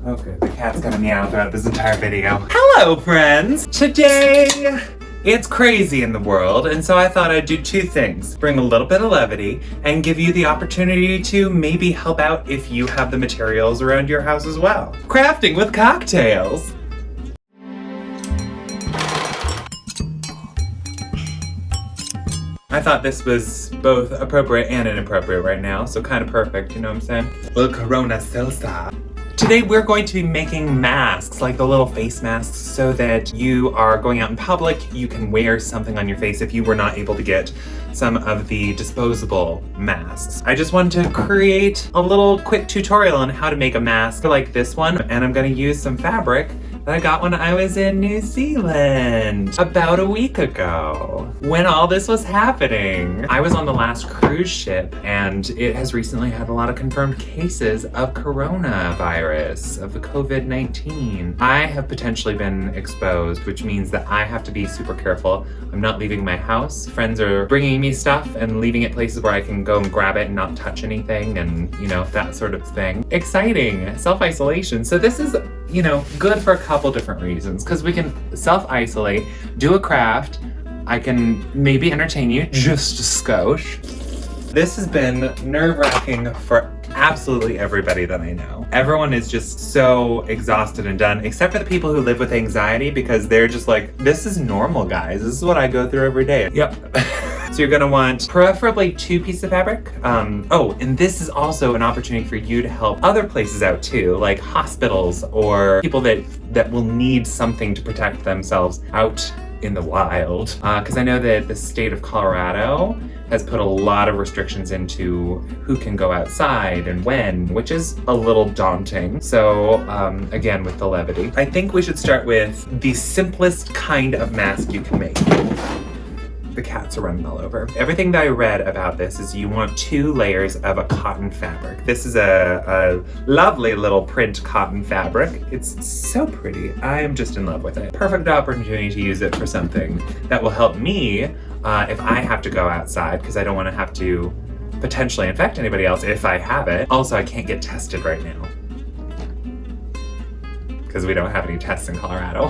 Okay, the cat's gonna meow throughout this entire video. Hello, friends! Today, it's crazy in the world, and so I thought I'd do two things. Bring a little bit of levity, and give you the opportunity to maybe help out if you have the materials around your house as well. Crafting with cocktails! I thought this was both appropriate and inappropriate right now, so kind of perfect, you know what I'm saying? Little Corona salsa. Today we're going to be making masks, like the little face masks, so that you are going out in public, you can wear something on your face if you were not able to get some of the disposable masks. I just wanted to create a little quick tutorial on how to make a mask like this one, and I'm gonna use some fabric that I got when I was in New Zealand about a week ago when all this was happening. I was on the last cruise ship and it has recently had a lot of confirmed cases of coronavirus, of the COVID-19. I have potentially been exposed, which means that I have to be super careful. I'm not leaving my house. Friends are bringing me stuff and leaving it places where I can go and grab it and not touch anything and, you know, that sort of thing. Exciting, self-isolation. So this is, you know, good for a couple different reasons, because we can self-isolate, do a craft, I can maybe entertain you just a skosh. This has been nerve-wracking for absolutely everybody that I know. Everyone is just so exhausted and done, except for the people who live with anxiety, because they're just like, this is normal, guys. This is what I go through every day. Yep. So you're gonna want preferably 2 pieces of fabric. Oh, and this is also an opportunity for you to help other places out too, like hospitals or people that will need something to protect themselves out in the wild. Because I know that the state of Colorado has put a lot of restrictions into who can go outside and when, which is a little daunting. So again, with the levity. I think we should start with the simplest kind of mask you can make. The cats are running all over. Everything that I read about this is you want 2 layers of a cotton fabric. This is a lovely little print cotton fabric. It's so pretty. I am just in love with it. Perfect opportunity to use it for something that will help me if I have to go outside, because I don't want to have to potentially infect anybody else if I have it. Also, I can't get tested right now, because we don't have any tests in Colorado.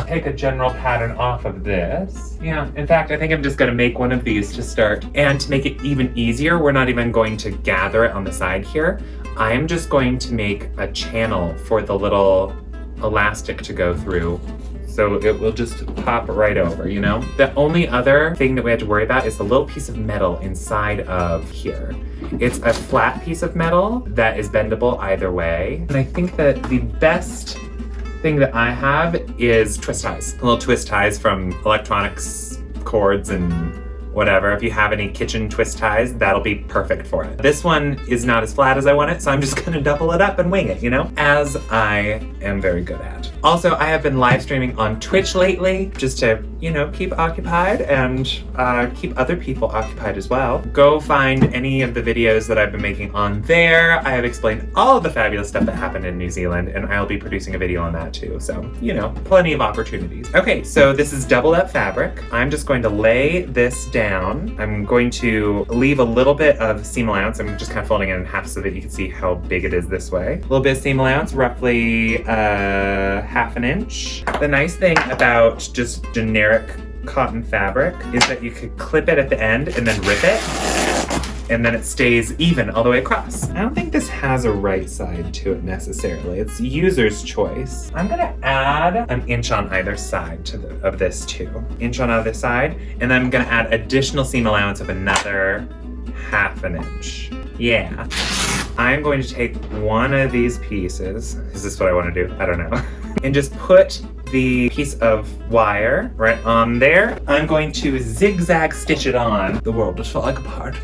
Take a general pattern off of this. Yeah, in fact, I think I'm just gonna make one of these to start. And to make it even easier, we're not even going to gather it on the side here. I am just going to make a channel for the little elastic to go through, so it will just pop right over, you know? The only other thing that we have to worry about is the little piece of metal inside of here. It's a flat piece of metal that is bendable either way. And I think that the best thing that I have is twist ties. Little twist ties from electronics cords and whatever. If you have any kitchen twist ties, that'll be perfect for it. This one is not as flat as I want it, so I'm just gonna double it up and wing it, you know? As I am very good at. Also, I have been live streaming on Twitch lately, just to, you know, keep occupied and keep other people occupied as well. Go find any of the videos that I've been making on there. I have explained all of the fabulous stuff that happened in New Zealand, and I'll be producing a video on that too. So, you know, plenty of opportunities. Okay, so this is doubled up fabric. I'm just going to lay this down. I'm going to leave a little bit of seam allowance. I'm just kind of folding it in half so that you can see how big it is this way. A little bit of seam allowance, roughly half an inch. The nice thing about just generic cotton fabric is that you could clip it at the end and then rip it, and then it stays even all the way across. I don't think this has a right side to it necessarily. It's user's choice. I'm gonna add an inch on either side of this too. Inch on either side, and then I'm gonna add additional seam allowance of another half an inch. Yeah. I'm going to take one of these pieces. Is this what I want to do? I don't know. And just put the piece of wire right on there. I'm going to zigzag stitch it on. The world is falling apart.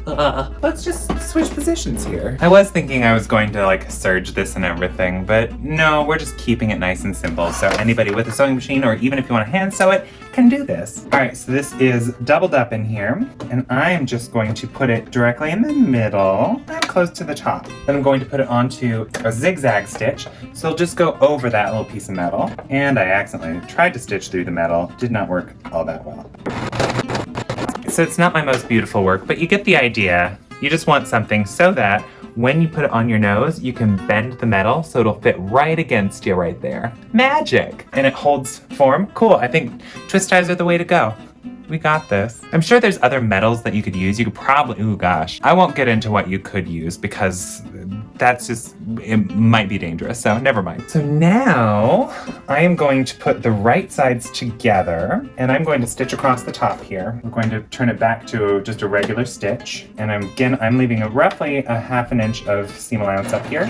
Let's just switch positions here. I was thinking I was going to like serge this and everything, but no, we're just keeping it nice and simple. So anybody with a sewing machine, or even if you want to hand sew it, can do this. All right, so this is doubled up in here, and I'm just going to put it directly in the middle and close to the top. Then I'm going to put it onto a zigzag stitch, so it'll just go over that little piece of metal. And I accidentally tried to stitch through the metal. Did not work all that well. So it's not my most beautiful work, but you get the idea. You just want something so that when you put it on your nose, you can bend the metal so it'll fit right against you right there. Magic! And it holds form. Cool, I think twist ties are the way to go. We got this. I'm sure there's other metals that you could use. You could probably, ooh gosh. I won't get into what you could use because that's just, it might be dangerous, so never mind. So now I am going to put the right sides together and I'm going to stitch across the top here. I'm going to turn it back to just a regular stitch. And I'm leaving roughly a 1/2 inch of seam allowance up here.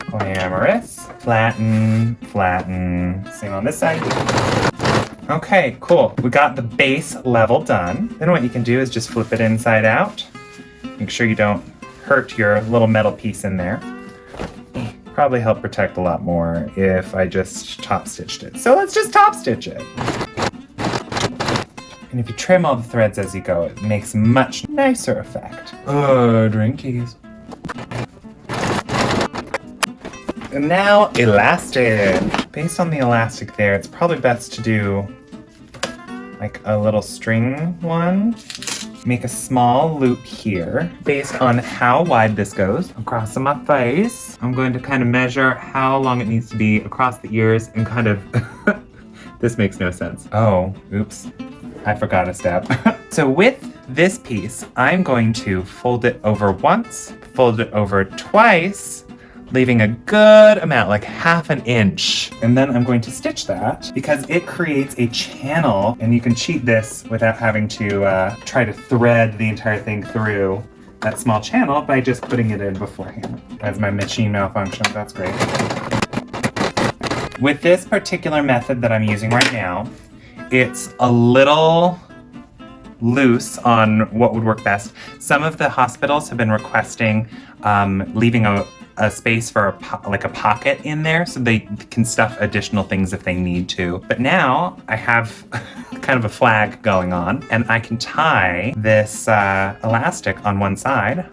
Glamorous. Flatten, flatten. Same on this side. Okay, cool. We got the base level done. Then what you can do is just flip it inside out. Make sure you don't hurt your little metal piece in there. Probably help protect a lot more if I just top stitched it. So let's just top stitch it. And if you trim all the threads as you go, it makes a much nicer effect. Oh, drinkies. And now elastic. Based on the elastic there, it's probably best to do like a little string one. Make a small loop here. Based on how wide this goes across my face, I'm going to kind of measure how long it needs to be across the ears and kind of, this makes no sense. Oh, oops, I forgot a step. So with this piece, I'm going to fold it over once, fold it over twice, leaving a good amount, like 1/2 inch. And then I'm going to stitch that because it creates a channel and you can cheat this without having to try to thread the entire thing through that small channel by just putting it in beforehand. As my machine malfunctions, that's great. With this particular method that I'm using right now, it's a little loose on what would work best. Some of the hospitals have been requesting leaving a space for like a pocket in there so they can stuff additional things if they need to. But now I have kind of a flag going on and I can tie this elastic on one side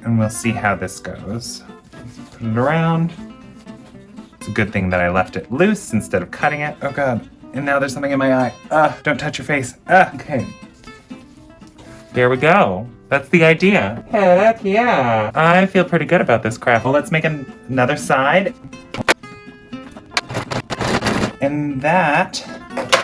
and we'll see how this goes. Put it around. It's a good thing that I left it loose instead of cutting it. Oh God, and now there's something in my eye. Don't touch your face. Okay. There we go. That's the idea. Heck yeah. I feel pretty good about this crap. Well, let's make another side. And that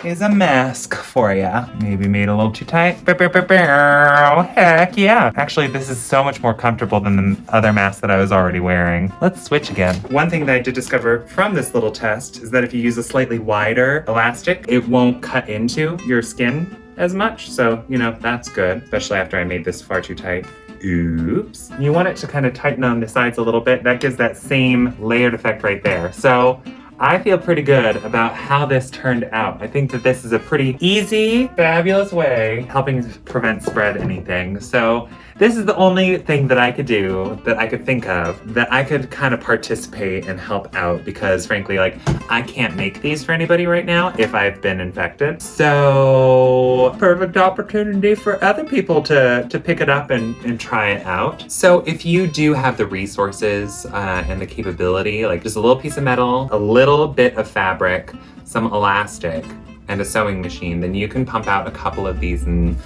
is a mask for ya. Maybe made a little too tight. Heck yeah. Actually, this is so much more comfortable than the other mask that I was already wearing. Let's switch again. One thing that I did discover from this little test is that if you use a slightly wider elastic, it won't cut into your skin as much, so, you know, that's good, especially after I made this far too tight. Oops. You want it to kind of tighten on the sides a little bit. That gives that same layered effect right there. So I feel pretty good about how this turned out. I think that this is a pretty easy, fabulous way helping prevent spread anything. So this is the only thing that I could do, that I could think of, that I could kind of participate and help out because frankly, like, I can't make these for anybody right now if I've been infected. So perfect opportunity for other people to pick it up and try it out. So if you do have the resources and the capability, like just a little piece of metal, a little bit of fabric, some elastic, and a sewing machine, then you can pump out a couple of these and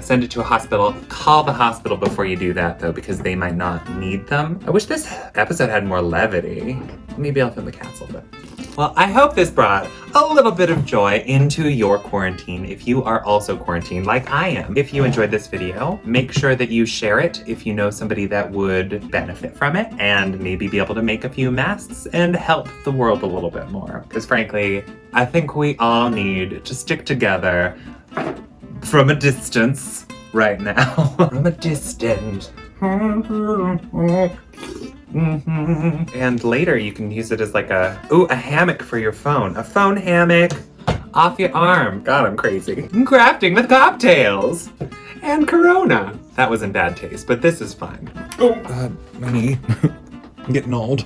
send it to a hospital. Call the hospital before you do that though, because they might not need them. I wish this episode had more levity. Maybe I'll film the cats a little bit. Well, I hope this brought a little bit of joy into your quarantine if you are also quarantined like I am. If you enjoyed this video, make sure that you share it if you know somebody that would benefit from it and maybe be able to make a few masks and help the world a little bit more. Because frankly, I think we all need to stick together from a distance right now. From a distance. And later you can use it as like a hammock for your phone. A phone hammock off your arm. God, I'm crazy. Crafting with cocktails and Corona. That was in bad taste, but this is fine. Oh God, my knee. I'm getting old.